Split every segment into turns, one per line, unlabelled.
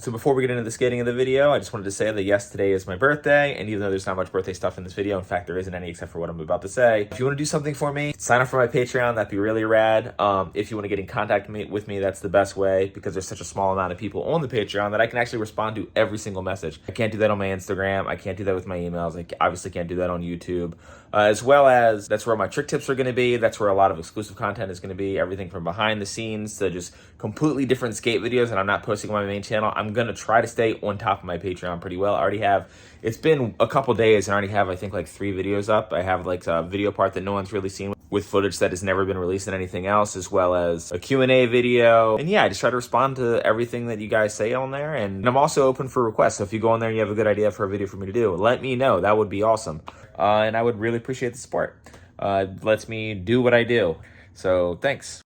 So before we get into the skating of the video, I just wanted to say that yes, today is my birthday, and even though there's not much birthday stuff in this video, in fact, there isn't any except for what I'm about to say, if you want to do something for me, sign up for my Patreon. That'd be really rad. If you want to get in contact with me, that's the best way, because there's such a small amount of people on the Patreon that I can actually respond to every single message. I can't do that on my Instagram. I can't do that with my emails. I obviously can't do that on YouTube. As well as that's where my trick tips are going to be. That's where a lot of exclusive content is going to be. Everything from behind the scenes to just completely different skate videos that I'm not posting on my main channel. I'm going to try to stay on top of my Patreon pretty well. I already have, it's been a couple days and I already have, I think, like 3 videos up. I have like a video part that no one's really seen with footage that has never been released in anything else, as well as a Q&A video. And yeah, I just try to respond to everything that you guys say on there. And I'm also open for requests. So if you go on there and you have a good idea for a video for me to do, let me know. That would be awesome. And I would really appreciate the support. It lets me do what I do. So thanks.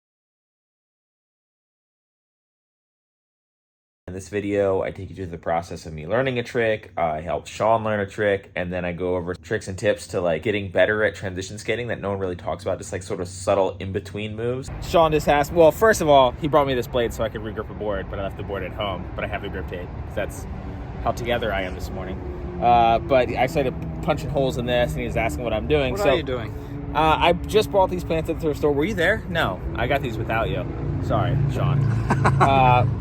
In this video, I take you through the process of me learning a trick. I help Sean learn a trick, and then I go over tricks and tips to like getting better at transition skating that no one really talks about, just like sort of subtle in-between moves. Sean just asked, well, first of all, he brought me this blade so I could re-grip a board, but I left the board at home, but I have the grip tape, because that's how together I am this morning. But I started punching holes in this, and he was asking what I'm doing.
What are you doing?
I just bought these pants at the thrift store. Were you there? No, I got these without you. Sorry, Sean.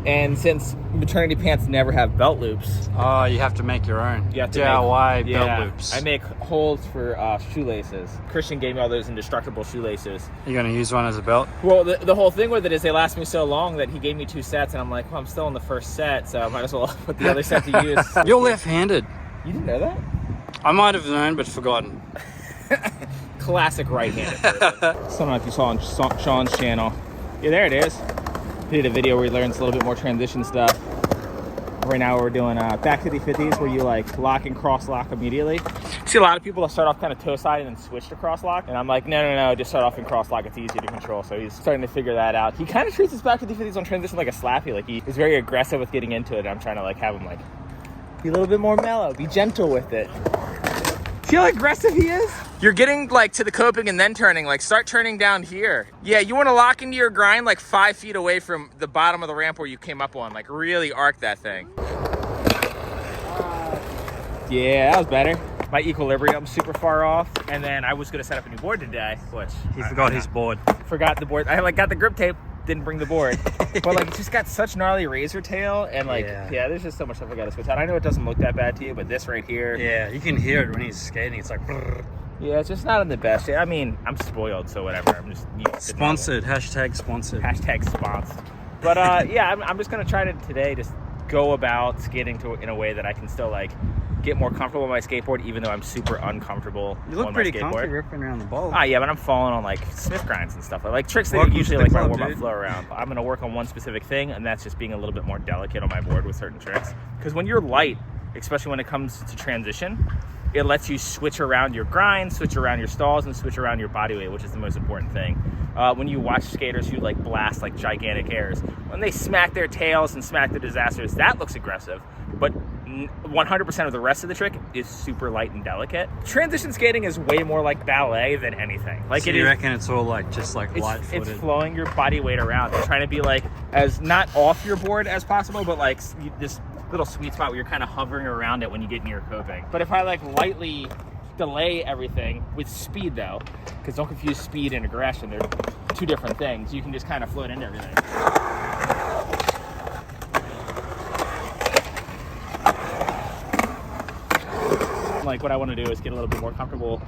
And since maternity pants never have belt loops.
Oh, you have to make your own.
You have to
DIY belt loops.
I make holes for shoelaces. Christian gave me all those indestructible shoelaces.
You're going to use one as a belt?
Well, the whole thing with it is they last me so long that he gave me 2 sets, and I'm like, well, I'm still in the first set, so I might as well put the other set to use.
You're left-handed.
You didn't know that?
I might have known, but forgotten.
Classic right-handed person. So I don't know if you saw on Sean's channel. Yeah, there it is. He did a video where he learns a little bit more transition stuff. Right now we're doing back to the 50s where you like lock and cross lock immediately. See a lot of people that start off kind of toe side and then switch to cross lock. And I'm like, no, just start off in cross lock. It's easier to control. So he's starting to figure that out. He kind of treats his back to the 50s on transition like a slappy. Like he's very aggressive with getting into it. I'm trying to like have him like be a little bit more mellow, be gentle with it. See how aggressive he is? You're getting like to the coping and then turning, like start turning down here. Yeah, you wanna lock into your grind like 5 feet away from the bottom of the ramp where you came up on, like really arc that thing. Yeah, that was better. My equilibrium's super far off. And then I was gonna set up a new board today, which
He forgot his board.
Forgot the board. I like got the grip tape, didn't bring the board. But like it's just got such gnarly razor tail and like yeah, there's just so much stuff I gotta switch out. I know it doesn't look that bad to you, but this right here.
Yeah, you can hear it when he's skating. It's like brrr.
Yeah, it's just not in the best shape. I mean, I'm spoiled, so whatever. I'm just
sponsored. Hashtag sponsored.
Hashtag sponsored. But yeah, I'm just gonna try to today just go about skating in a way that I can still like get more comfortable on my skateboard, even though I'm super uncomfortable.
You look pretty comfy ripping around the ball.
Ah, yeah, but I'm falling on like Smith grinds and stuff. Like tricks that usually like my warm-up flow around. I'm gonna work on one specific thing, and that's just being a little bit more delicate on my board with certain tricks. Because when you're light, especially when it comes to transition, it lets you switch around your grind, switch around your stalls, and switch around your body weight, which is the most important thing. When you watch skaters who like blast like gigantic airs, when they smack their tails and smack their disasters, that looks aggressive. But 100% of the rest of the trick is super light and delicate. Transition skating is way more like ballet than anything. Like
so you reckon it's all like just like light-footed?
It's flowing your body weight around. It's trying to be like as not off your board as possible, but like this little sweet spot where you're kind of hovering around it when you get near coping. But if I like lightly delay everything with speed though, because don't confuse speed and aggression, they're 2 different things. You can just kind of float into everything. Like what I want to do is get a little bit more comfortable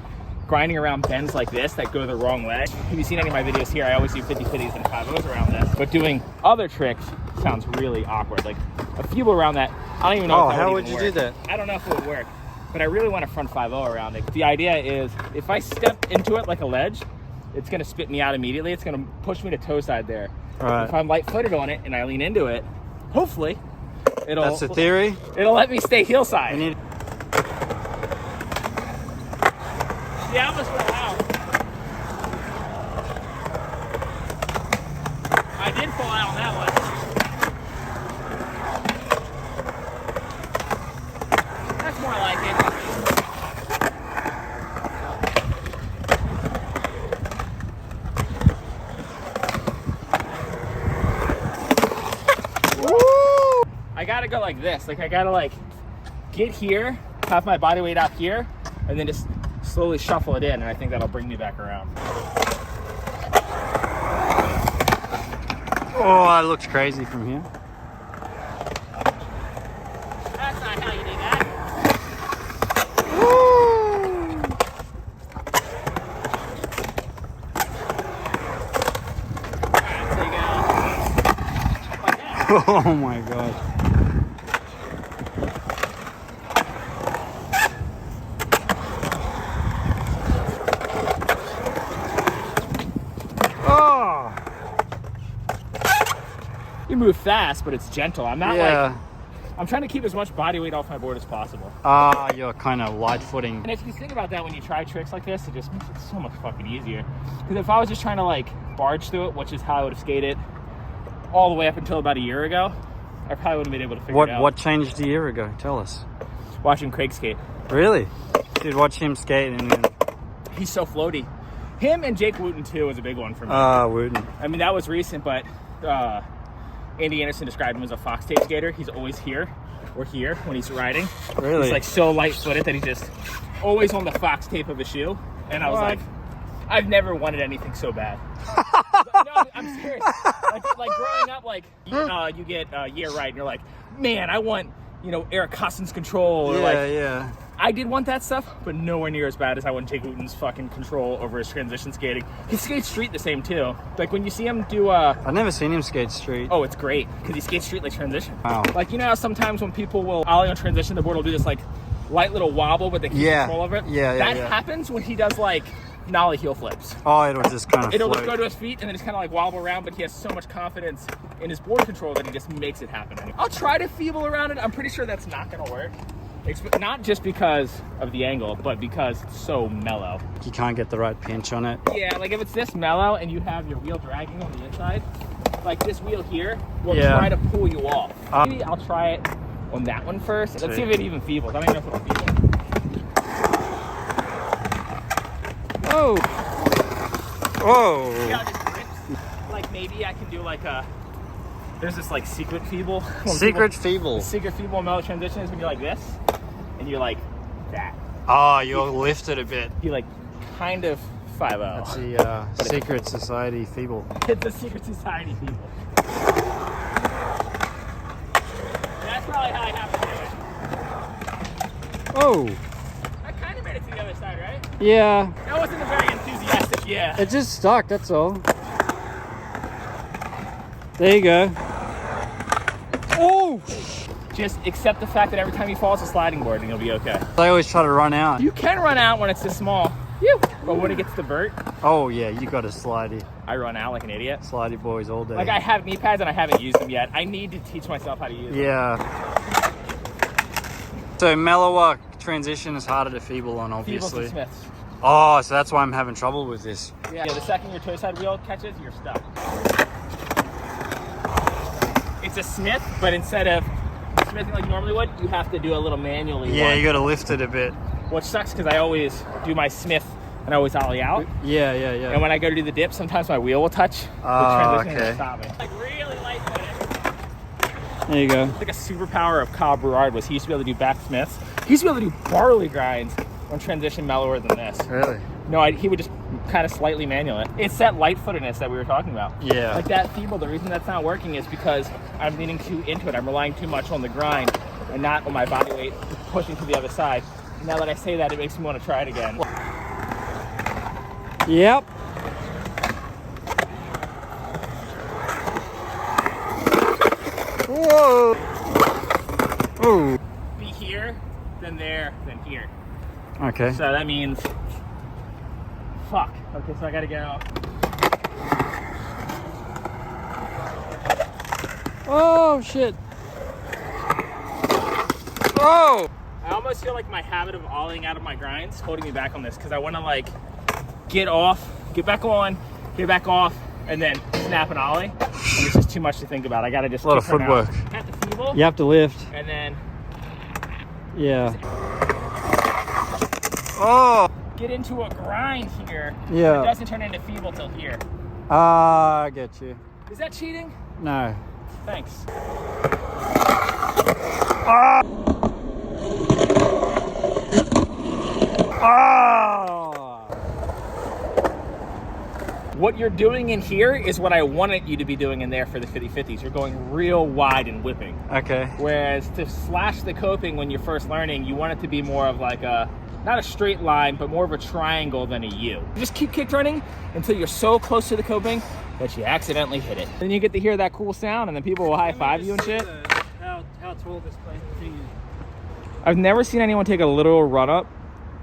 grinding around bends like this that go the wrong way. If you've seen any of my videos here, I always do 50-50s and 5-0s around this. But doing other tricks sounds really awkward. Like a Fibo around that, I don't even know if that would even work. How would you do that? I don't know if it would work, but I really want a front 5-0 around it. The idea is if I step into it like a ledge, it's going to spit me out immediately. It's going to push me to toe side there. If I'm light-footed on it and I lean into it, hopefully it'll...
That's the theory?
It'll let me stay heel side. Yeah, I almost went out. I did fall out on that one. That's more like it. Woo! I gotta go like
like this. Like I gotta like get here, have my body weight out here, and then just slowly shuffle it in, and I think that'll bring me back around.
Oh, that looks crazy from here.
That's not how you do that. Alright, so you go like that.
Oh my god. Oh.
You move fast, but it's gentle. I'm not
Yeah.
I'm trying to keep as much body weight off my board as possible.
Ah, you're kind of light footing.
And if you think about that when you try tricks like this, it just makes it so much fucking easier. Because if I was just trying to like barge through it, which is how I would have skated all the way up until about a year ago, I probably wouldn't have been able to figure it out.
What changed a year ago? Tell us.
Watching Craig skate.
Really? Dude, watch him skate and then...
He's so floaty. Him and Jake Wooten too was a big one for me.
Wooten.
I mean, that was recent, but Andy Anderson described him as a fox tape skater. He's always here or here when he's riding.
Really?
He's like so light-footed that he's just always on the fox tape of a shoe. And I was like, I've never wanted anything so bad. No, I'm serious. Like growing up, like you get year right, and you're like, man, I want Eric Costen's control. Or
Yeah.
I did want that stuff, but nowhere near as bad as I want Jake Wooten's fucking control over his transition skating. He skates street the same too. Like when you see him do
I've never seen him skate street.
oh, it's great because he skates street like transition.
Wow.
Like how sometimes when people will ollie on transition, the board will do this like light little wobble, but they keep control over it. That happens when he does like nollie heel flips.
Oh, it'll just kind of
It'll
float.
go to his feet and then just kind of like wobble around, but he has so much confidence in his board control that he just makes it happen. I'll try to feeble around it. I'm pretty sure that's not gonna work. Not just because of the angle, but because it's so mellow.
You can't get the right pinch on it.
Yeah, like if it's this mellow and you have your wheel dragging on the inside, like this wheel here will try to pull you off. Maybe I'll try it on that one first. Let's see if it even feebles. I don't even know if it'll feeble.
Oh! Whoa!
See how it just grips? Like maybe I can do like a... There's this like secret feeble.
Secret feeble.
Secret feeble mellow transition is when you're like this, and you're like that.
Oh, you'll lift it a bit.
You like kind of Fibo.
That's the secret society feeble.
It's a secret society feeble. That's probably how I have to do it.
Oh!
I kind of made it to the other side, right?
Yeah.
That wasn't a very enthusiastic yeah.
It just stuck, that's all. There you go. Oh!
Just accept the fact that every time you fall, it's a sliding board and you'll be okay.
They always try to run out.
You can run out when it's this small. But when it gets to vert,
Oh yeah, you got a slidey.
I run out like an idiot.
Slidey boys all day.
Like I have knee pads and I haven't used them yet. I need to teach myself how to use them.
Yeah. So mellower transition is harder to feeble on,
Feebles
obviously.
and Smiths.
Oh, so that's why I'm having trouble with this.
Yeah, the second your toe side wheel catches, you're stuck. It's a Smith, but instead of smithing like you normally would, you have to do a little manually.
Yeah, you got to lift it a bit.
Which sucks because I always do my Smith and I always ollie out.
Yeah.
And when I go to do the dip, sometimes my wheel will touch the transition and stop me. Like really light-footed.
There you go.
Like a superpower of Kyle Berard was he used to be able to do back Smiths. He used to be able to do barley grinds on transition mellower than this.
Really?
No, he would just kind of slightly manual it. It's that light-footedness that we were talking about.
Yeah.
Like that feeble, the reason that's not working is because I'm leaning too into it. I'm relying too much on the grind and not on my body weight pushing to the other side. Now that I say that, it makes me want to try it again.
Yep. Whoa. Oh.
Be here, then there, then here.
Okay.
So that means, fuck. Okay, so I gotta go.
Oh thing. Oh.
I almost feel like my habit of ollieing out of my grinds holding me back on this because I want to like get off, get back on, get back off, and then snap an ollie. And it's just too much to think about. I gotta just
A lot of footwork.
At the feeble.
You have to lift.
And then
Yeah. Oh.
get into a grind here.
Yeah.
It doesn't turn into feeble till here.
Ah, I get you.
Is that cheating?
No.
Thanks.
Ah! Ah!
What you're doing in here is what I wanted you to be doing in there for the 50/50s. You're going real wide and whipping.
Okay.
Whereas to slash the coping when you're first learning, you want it to be more of like a, not a straight line, but more of a triangle than a U. Just keep kick turning until you're so close to the coping that you accidentally hit it. Then you get to hear that cool sound and then people will high five you and shit.
How tall this thing is.
I've never seen anyone take a literal run up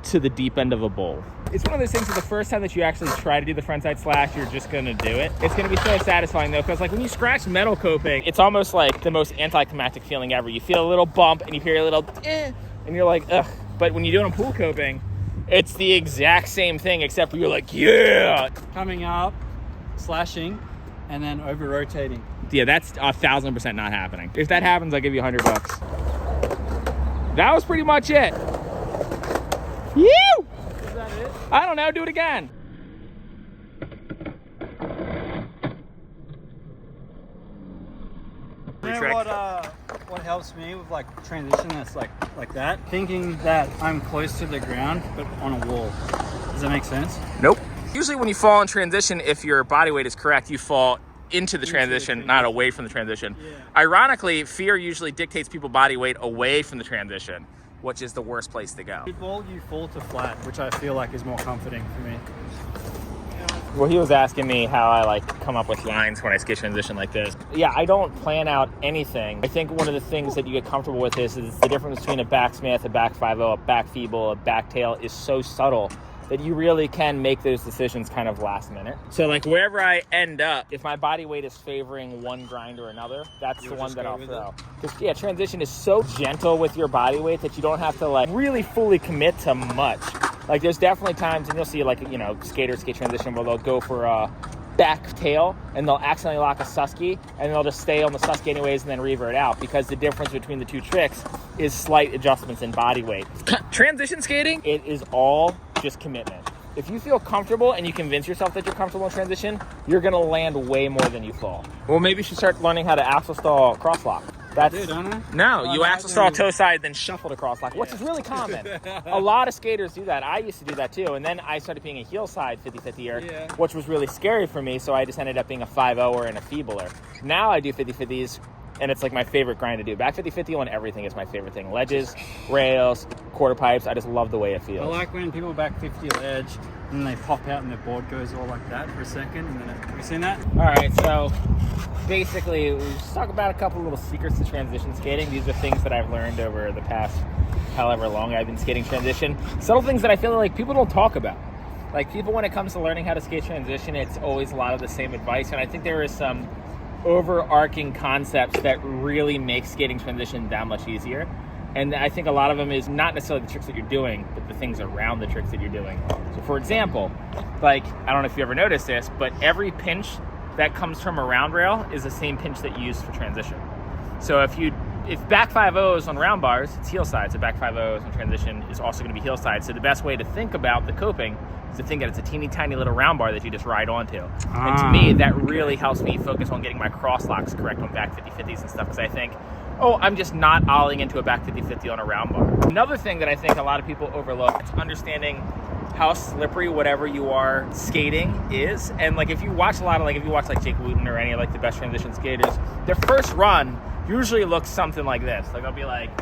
to the deep end of a bowl. It's one of those things that the first time that you actually try to do the frontside slash, you're just gonna do it. It's gonna be so satisfying though, because like when you scratch metal coping, it's almost like the most anticlimactic feeling ever. You feel a little bump and you hear a little and you're like, ugh. But when you do it on pool coping, it's the exact same thing, except for you're like, yeah.
Coming up, slashing, and then over rotating.
Yeah, that's 1,000% not happening. If that happens, I'll give you $100. That was pretty much it. You!
Is that it?
I don't know, do it again.
You know what helps me with like transition that's like that? Thinking that I'm close to the ground, but on a wall. Does that make sense?
Nope. Usually when you fall in transition, if your body weight is correct, you fall into the transition, not away from the transition.
Yeah.
Ironically, fear usually dictates people body weight away from the transition, which is the worst place to go.
Ball, you fall to flat, which I feel like is more comforting for me.
Well, he was asking me how I like come up with lines when I skate transition like this. Yeah, I don't plan out anything. I think one of the things that you get comfortable with is the difference between a backsmith, a back Fibo, a back Fibo, a back tail is so subtle that you really can make those decisions kind of last minute. So like wherever I end up, if my body weight is favoring one grind or another, that's the one that I'll throw. Because yeah, transition is so gentle with your body weight that you don't have to like really fully commit to much. Like there's definitely times, and you'll see like, you know, skaters skate transition where they'll go for a back tail and they'll accidentally lock a susky and they'll just stay on the susky anyways and then revert out, because the difference between the two tricks is slight adjustments in body weight. Transition skating, it is all just commitment. If you feel comfortable and you convince yourself that you're comfortable in transition, you're gonna land way more than you fall. Well, maybe you should start learning how to axle stall crosslock. That's,
I do, don't I?
No, you axle stall toe side, then shuffle to crosslock, which is really common. A lot of skaters do that. I used to do that too. And then I started being a Heelside 50/50er, which was really scary for me. So I just ended up being a 5-0er and a feebler. Now I do 50/50s, and it's like my favorite grind to do. Back 50/50 on everything is my favorite thing. Ledges, rails, quarter pipes. I just love the way it feels.
I like when people back 50 ledge and they pop out and their board goes all like that for a second. And then have you seen that?
All right, so basically, let's talk about a couple little secrets to transition skating. These are things that I've learned over the past however long I've been skating transition. Subtle things that I feel like people don't talk about. Like people, when it comes to learning how to skate transition, it's always a lot of the same advice. And I think there is some overarching concepts that really make skating transition that much easier. And I think a lot of them is not necessarily the tricks that you're doing, but the things around the tricks that you're doing. So for example, like, I don't know if you ever noticed this, but every pinch that comes from a round rail is the same pinch that you use for transition. So if back 5-0s on round bars, it's heel side. So back 5-0s on transition is also going to be heel side. So the best way to think about the coping is to think that it's a teeny tiny little round bar that you just ride onto. And to me, that really helps me focus on getting my cross locks correct on back 50/50s and stuff, because I think, oh, I'm just not ollieing into a back 50/50 on a round bar. Another thing that I think a lot of people overlook is understanding how slippery whatever you are skating is. And like if you watch like Jake Wooten or any of like the best transition skaters, their first run usually looks something like this. Like they'll be like,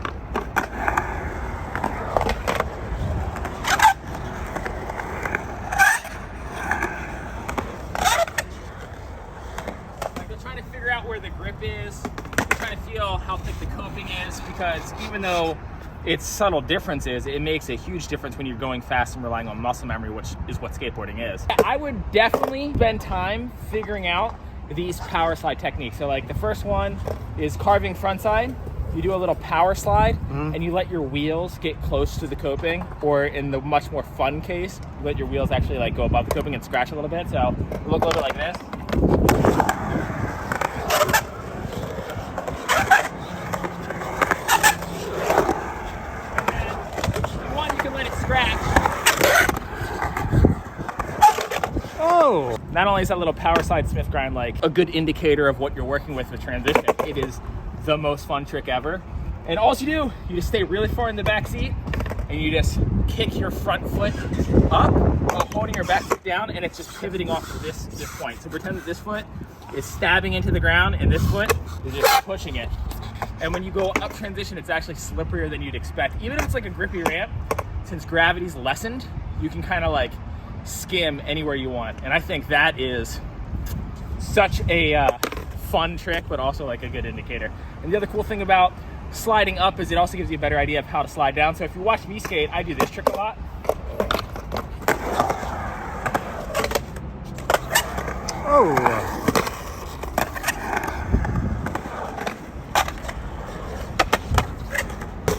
they're trying to figure out where the grip is. They're trying to feel how thick the coping is, because even though it's subtle differences, it makes a huge difference when you're going fast and relying on muscle memory, which is what skateboarding is. I would definitely spend time figuring out these power slide techniques. So like the first one is carving frontside. You do a little power slide and you let your wheels get close to the coping, or in the much more fun case, you let your wheels actually like go above the coping and scratch a little bit. So look a little bit like this. Not only is that little power slide Smith grind like a good indicator of what you're working with transition, it is the most fun trick ever. And all you do, you just stay really far in the back seat and you just kick your front foot up while holding your back foot down, and it's just pivoting off of this point. So pretend that this foot is stabbing into the ground and this foot is just pushing it. And when you go up transition, it's actually slipperier than you'd expect. Even if it's like a grippy ramp, since gravity's lessened, you can kind of like skim anywhere you want. And I think that is such a fun trick, but also like a good indicator. And the other cool thing about sliding up is it also gives you a better idea of how to slide down. So if you watch me skate, I do this trick a lot.
Oh.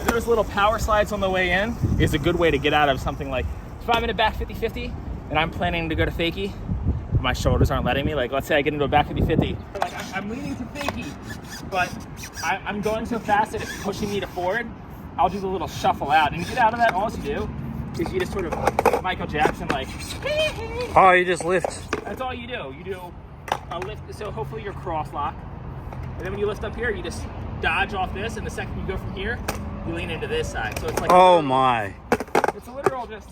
Those little power slides on the way in is a good way to get out of something like, if I'm in a back 50-50 and I'm planning to go to Fakie, my shoulders aren't letting me. Like, let's say I get into a back 50-50. Like, I'm leaning to Fakie, but I'm going so fast that it's pushing me to forward. I'll do the little shuffle out. And to get out of that, all you do is you just sort of Michael Jackson, like,
Oh, you just lift.
That's all you do. You do a lift, so hopefully you're cross lock. And then when you lift up here, you just dodge off this, and the second you go from here, you lean into this side. So it's like,
oh my.
It's a literal just,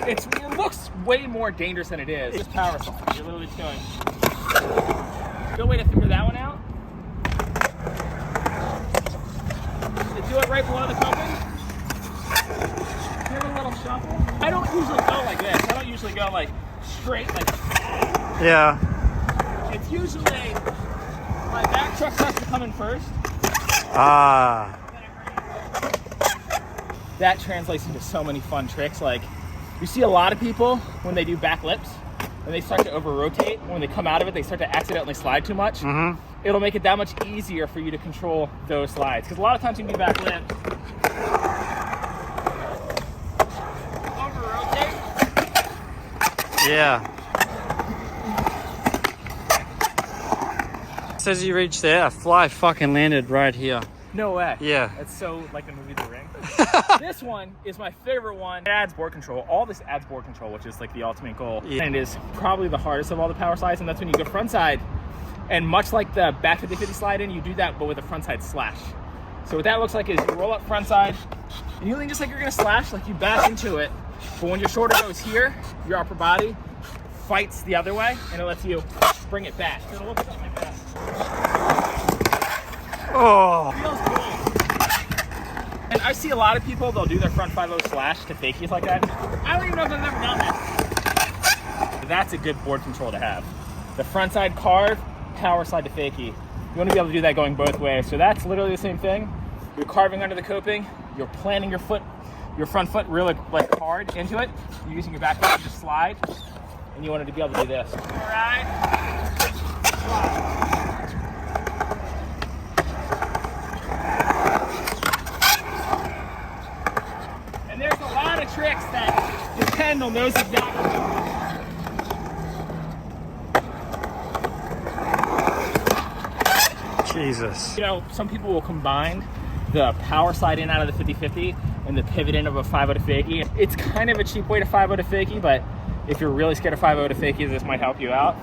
it looks way more dangerous than it is. It's power slide. You're literally just going. Good way to figure that one out. Do it right below the coping. Give it a little shuffle. I don't usually go like this. I don't usually go like straight like.
Yeah.
It's usually my back truck has to come in first.
Ah.
That translates into so many fun tricks. Like, you see a lot of people when they do back lips, and they start to over rotate. When they come out of it, they start to accidentally slide too much.
Mm-hmm.
It'll make it that much easier for you to control those slides. Because a lot of times you can do back lip, over rotate.
Yeah. As you reach there, a fly fucking landed right here.
No way.
Yeah.
It's so like the movie The Ring. This one is my favorite one. It adds board control. All this adds board control, which is like the ultimate goal. Yeah. And it is probably the hardest of all the power slides, and that's when you go frontside. And much like the back 50-50 slide in, you do that, but with a frontside slash. So what that looks like is you roll up frontside, and you lean just like you're gonna slash, like you back into it. But when your shoulder goes here, your upper body fights the other way, and it lets you bring it back. So it'll look something like that.
Oh.
Feels cool. And I see a lot of people, they'll do their front 5-0 slash to fakies like that. I don't even know if I've ever done that. That's a good board control to have. The frontside carve, power slide to fakie. You want to be able to do that going both ways. So that's literally the same thing. You're carving under the coping. You're planting your foot, your front foot really like hard into it. You're using your back foot to just slide. And you wanted to be able to do this. All right. And there's a lot of tricks that depend on those exact.
Jesus.
You know, some people will combine the power slide in out of the 50-50 and the pivot in of a 5-0 to fakie. It's kind of a cheap way to 5-0 to fakie, but if you're really scared of 5-0 to fakie, this might help you out.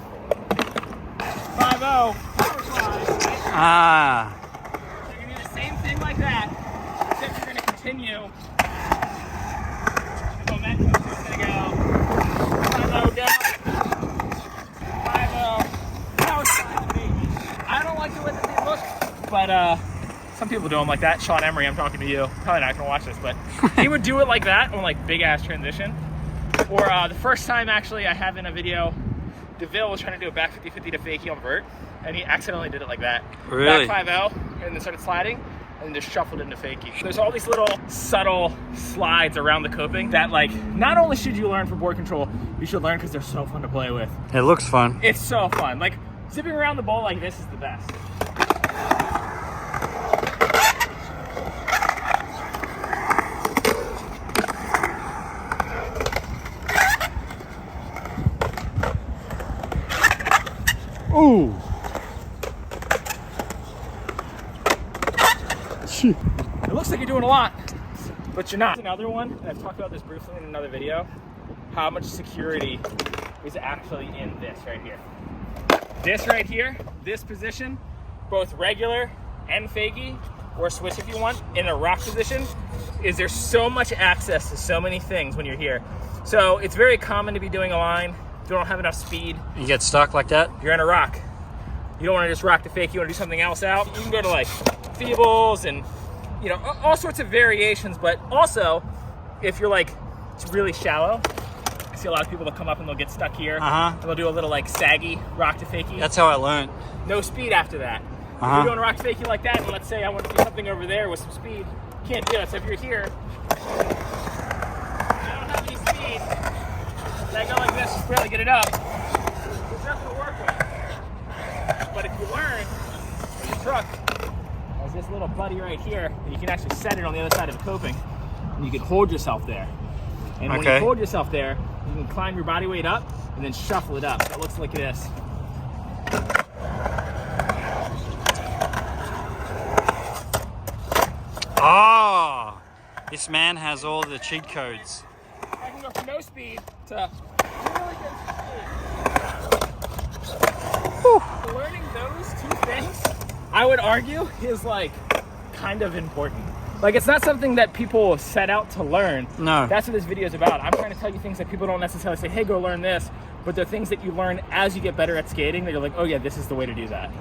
5-0, power slide.
Ah.
So you're gonna do the same thing like that, except you're gonna continue. The momentum is gonna go 5-0 down, 5-0, power slide to fakie. I don't like the way that they look, but some people do them like that. Sean Emery, I'm talking to you. Probably not gonna watch this, but he would do it like that on like big ass transition. Or the first time actually I have in a video, DeVille was trying to do a back 50-50 to fakie on vert, and he accidentally did it like that.
Really?
Back 5-0, and then started sliding, and then just shuffled into fakie. There's all these little subtle slides around the coping that, like, not only should you learn for board control, you should learn because they're so fun to play with.
It looks fun.
It's so fun. Like, zipping around the bowl like this is the best.
Ooh.
It looks like you're doing a lot, but you're not. Another one, and I've talked about this briefly in another video, how much security is actually in this right here. This right here, this position, both regular and fakie, or switch if you want, in a rock position, is there's so much access to so many things when you're here. So it's very common to be doing a line, you don't have enough speed.
You get stuck like that?
You're in a rock. You don't want to just rock the fake, you want to do something else out. You can go to like Fibos and, you know, all sorts of variations, but also if you're like, it's really shallow, I see a lot of people that come up and they'll get stuck here. And they'll do a little like saggy rock to fakie.
That's how I learned.
No speed after that. If you're doing a rock to fakie like that, and let's say I want to do something over there with some speed, you can't do that. So if you're here, I don't have any speed, and I go like this, just barely get it up, there's nothing to work with. But if you learn in the truck, there's this little buddy right here, and you can actually set it on the other side of the coping, and you can hold yourself there. And when you hold yourself there, you can climb your body weight up and then shuffle it up. So it looks like this.
Oh, this man has all the cheat codes.
I can go from no speed to really good speed. Learning those two things, I would argue, is like kind of important. Like, it's not something that people set out to learn.
No.
That's what this video is about. I'm trying to tell you things that people don't necessarily say, hey, go learn this, but they're things that you learn as you get better at skating that you're like, oh yeah, this is the way to do that.